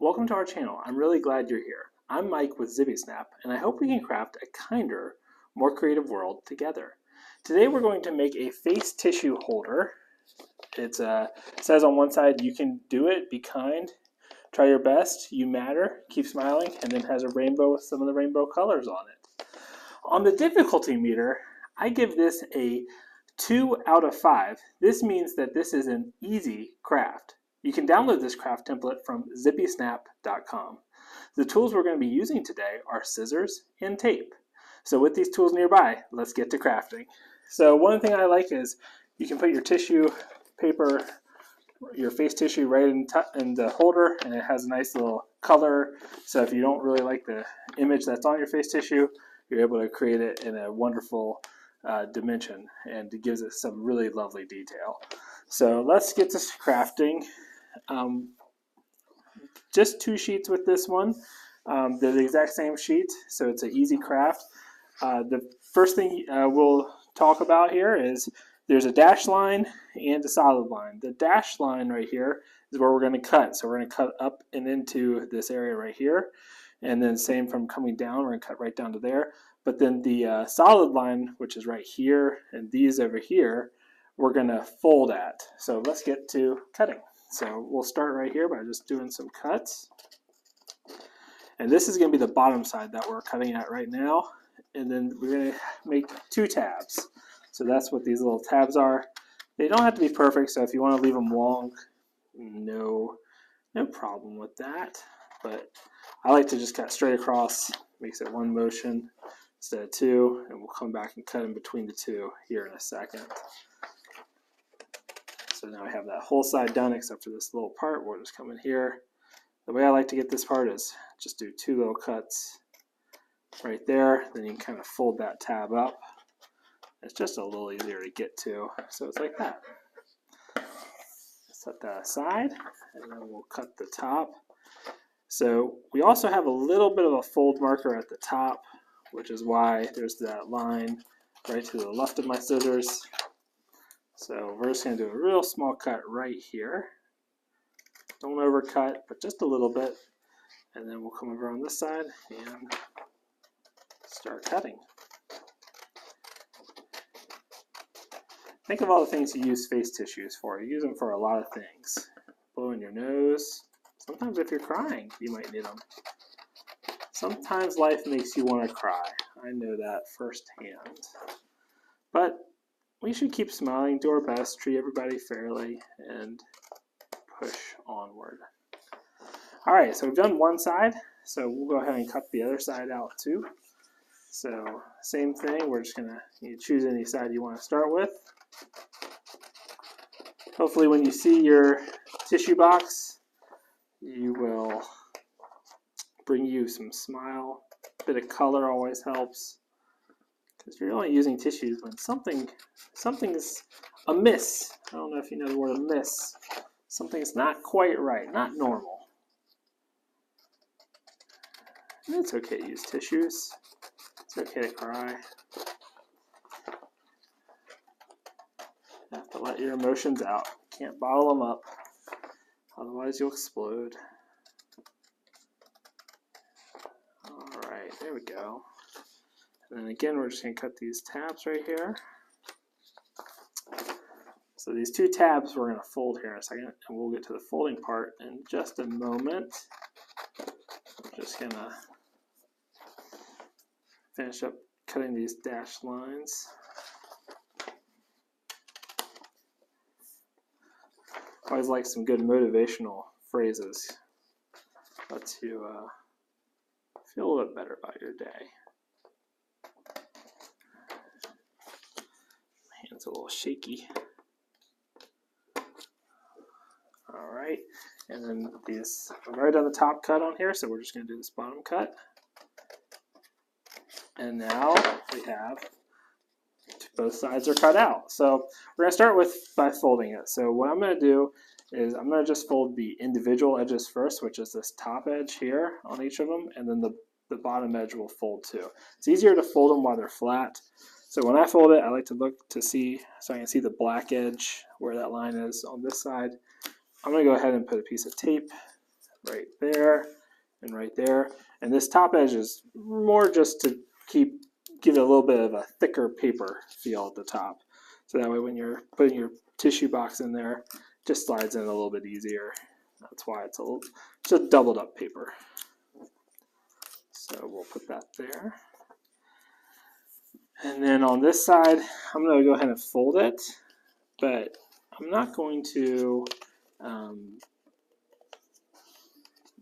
welcome to our channel. I'm really glad you're here. I'm Mike with ZippySnap, and I hope we can craft a kinder, more creative world together. Today we're going to make a face tissue holder. It says on one side, you can do it, be kind, try your best, you matter, keep smiling, and then has a rainbow with some of the rainbow colors on it. On the difficulty meter, I give this a 2 out of 5. This means that this is an easy craft. You can download this craft template from zippysnap.com. The tools we're going to be using today are scissors and tape. So with these tools nearby, let's get to crafting. So one thing I like is you can put your tissue paper, your face tissue right in the holder, and it has a nice little color. So if you don't really like the image that's on your face tissue, you're able to create it in a wonderful dimension, and it gives it some really lovely detail. So let's get to crafting. Just 2 sheets with this one. They're the exact same sheet, so it's an easy craft. The first thing we'll talk about here is there's a dashed line and a solid line. The dashed line right here is where we're going to cut. So we're going to cut up and into this area right here. And then same from coming down, we're going to cut right down to there. But then the solid line, which is right here, and these over here, we're going to fold at. So let's get to cutting. So we'll start right here by just doing some cuts. And this is going to be the bottom side that we're cutting at right now. And then we're going to make 2 tabs. So that's what these little tabs are. They don't have to be perfect, so if you want to leave them long, no problem with that. But I like to just cut straight across, makes it 1 motion instead of 2, and we'll come back and cut in between the 2 here in a second. So now I have that whole side done except for this little part. We'll just come in here. The way I like to get this part is just do 2 little cuts right there. Then you can kind of fold that tab up. It's just a little easier to get to. So it's like that. Set that aside, and then we'll cut the top. So we also have a little bit of a fold marker at the top, which is why there's that line right to the left of my scissors. So we're just going to do a real small cut right here. Don't overcut, but just a little bit. And then we'll come over on this side and start cutting. Think of all the things you use face tissues for. You use them for a lot of things. Blowing your nose. Sometimes if you're crying, you might need them. Sometimes life makes you want to cry. I know that firsthand. But we should keep smiling, do our best, treat everybody fairly, and push onward. Alright, so we've done one side, so we'll go ahead and cut the other side out too. So same thing, we're just going to choose any side you want to start with. Hopefully when you see your tissue box, you will bring you some smile. A bit of color always helps, because you're only using tissues when something's amiss. I don't know if you know the word amiss. Something's not quite right, not normal. And it's okay to use tissues. It's okay to cry. You have to let your emotions out. Can't bottle them up, otherwise you'll explode. Alright, there we go. And then again, we're just going to cut these tabs right here. So these 2 tabs we're going to fold here in a second, and we'll get to the folding part in just a moment. I'm just going to finish up cutting these dashed lines. I always like some good motivational phrases. Lets you feel a little bit better about your day. My hand's a little shaky. Alright, and then these, I've already done the top cut on here, so we're just going to do this bottom cut. And now we have both sides are cut out. So we're going to start by folding it. So what I'm going to do is I'm going to just fold the individual edges first, which is this top edge here on each of them, and then the bottom edge will fold too. It's easier to fold them while they're flat. So when I fold it, I like to look to see, so I can see the black edge where that line is on this side. I'm going to go ahead and put a piece of tape right there and right there. And this top edge is more just to give it a little bit of a thicker paper feel at the top. So that way when you're putting your tissue box in there, it just slides in a little bit easier. That's why it's a doubled up paper. So we'll put that there. And then on this side, I'm going to go ahead and fold it, but I'm not going to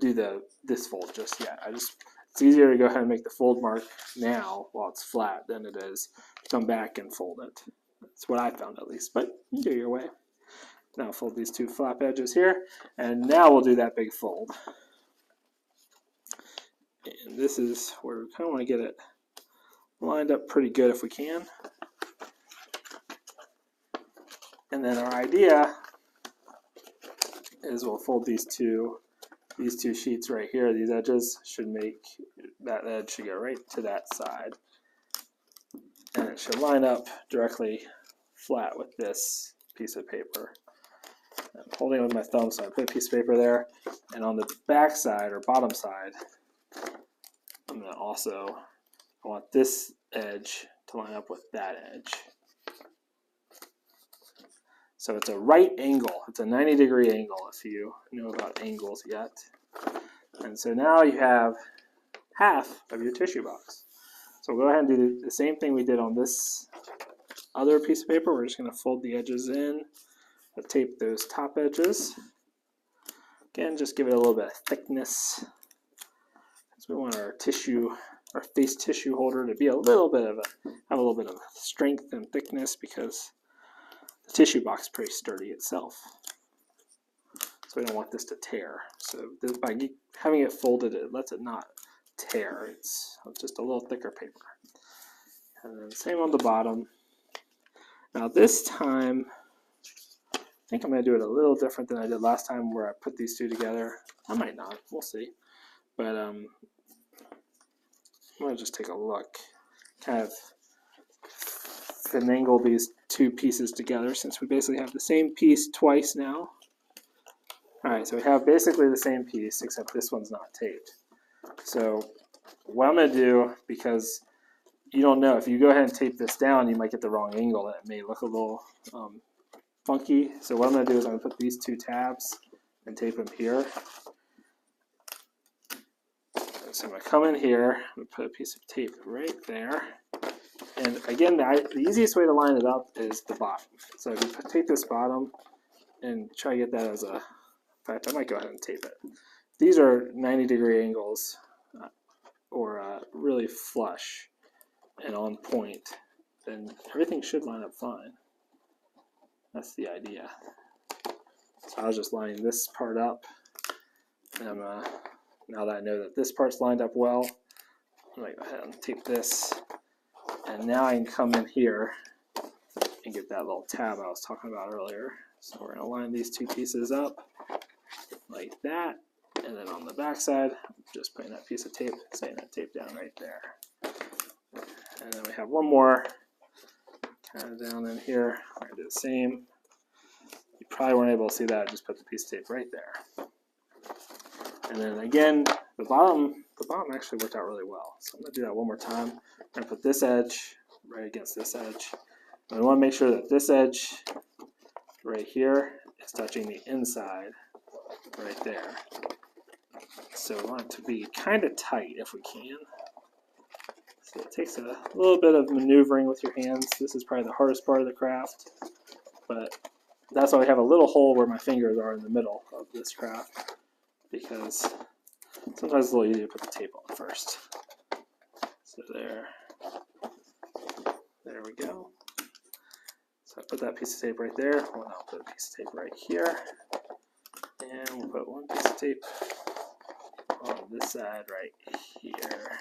do this fold just yet. It's easier to go ahead and make the fold mark now while it's flat than it is to come back and fold it. That's what I found at least, but you do your way. Now fold these two flap edges here, and now we'll do that big fold. And this is where we kind of want to get it lined up pretty good if we can. And then our idea is we'll fold these two sheets right here. These edges should make, that edge should go right to that side. And it should line up directly flat with this piece of paper. I'm holding it with my thumb, so I put a piece of paper there. And on the back side or bottom side, I'm going to also, I want this edge to line up with that edge. So it's a right angle. It's a 90-degree angle if you know about angles yet. And so now you have half of your tissue box. So we'll go ahead and do the same thing we did on this other piece of paper. We're just going to fold the edges in, tape those top edges. Again, just give it a little bit of thickness, because we want our face tissue holder to be have a little bit of strength and thickness, because the tissue box is pretty sturdy itself. So we don't want this to tear. So by having it folded, it lets it not tear. It's just a little thicker paper. And then same on the bottom. Now this time, I think I'm going to do it a little different than I did last time, where I put these two together. I might not. We'll see. But I'm going to just take a look. Kind of finagle these two pieces together, since we basically have the same piece twice now. Alright, so we have basically the same piece, except this one's not taped. So what I'm going to do, because you don't know, if you go ahead and tape this down, you might get the wrong angle, and it may look a little funky. So what I'm going to do is I'm going to put these two tabs and tape them here. So I'm going to come in here and put a piece of tape right there. And again, the easiest way to line it up is the bottom. So if you take this bottom and try to get that as a, in fact, I might go ahead and tape it. These are 90-degree angles, or really flush and on point, then everything should line up fine. That's the idea. So I was just lining this part up, and now that I know that this part's lined up well, I'm going to go ahead and tape this, and now I can come in here and get that little tab I was talking about earlier. So we're going to line these two pieces up like that, and then on the back side, I'm just putting that piece of tape, setting that tape down right there. And then we have one more kind of down in here. We're going to do the same. You probably weren't able to see that. I just put the piece of tape right there. And then again, the bottom actually worked out really well. So I'm going to do that one more time. I'm going to put this edge right against this edge. And we want to make sure that this edge right here is touching the inside right there. So we want it to be kind of tight if we can. So it takes a little bit of maneuvering with your hands. This is probably the hardest part of the craft, but that's why we have a little hole where my fingers are in the middle of this craft, because sometimes it's a little easier to put the tape on first. So there we go. So I put that piece of tape right there. Well, I'll put a piece of tape right here, and we'll put one piece of tape on this side right here.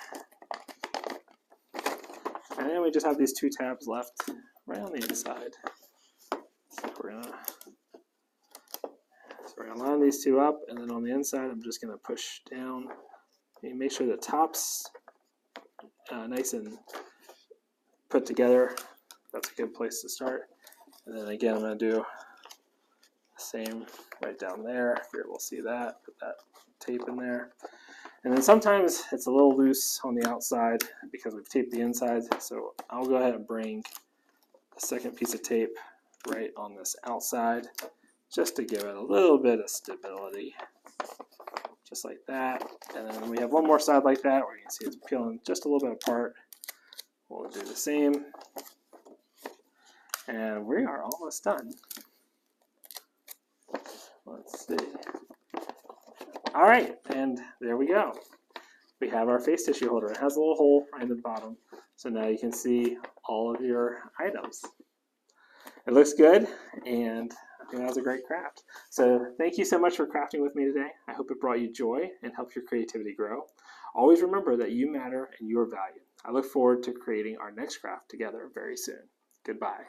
And then we just have these two tabs left right on the inside. So we're gonna line these two up, and then on the inside I'm just gonna push down and make sure the top's nice and put together. That's a good place to start. And then again, I'm gonna do the Same right down there. Here we'll see that. Put that tape in there. And then sometimes it's a little loose on the outside because we've taped the insides. So I'll go ahead and bring the second piece of tape right on this outside just to give it a little bit of stability. Just like that. And then we have one more side like that where you can see it's peeling just a little bit apart. We'll do the same. And we are almost done. Let's see. All right, and there we go. We have our face tissue holder. It has a little hole right at the bottom. So now you can see all of your items. It looks good, and I think that was a great craft. So thank you so much for crafting with me today. I hope it brought you joy and helped your creativity grow. Always remember that you matter and you are valued. I look forward to creating our next craft together very soon. Goodbye.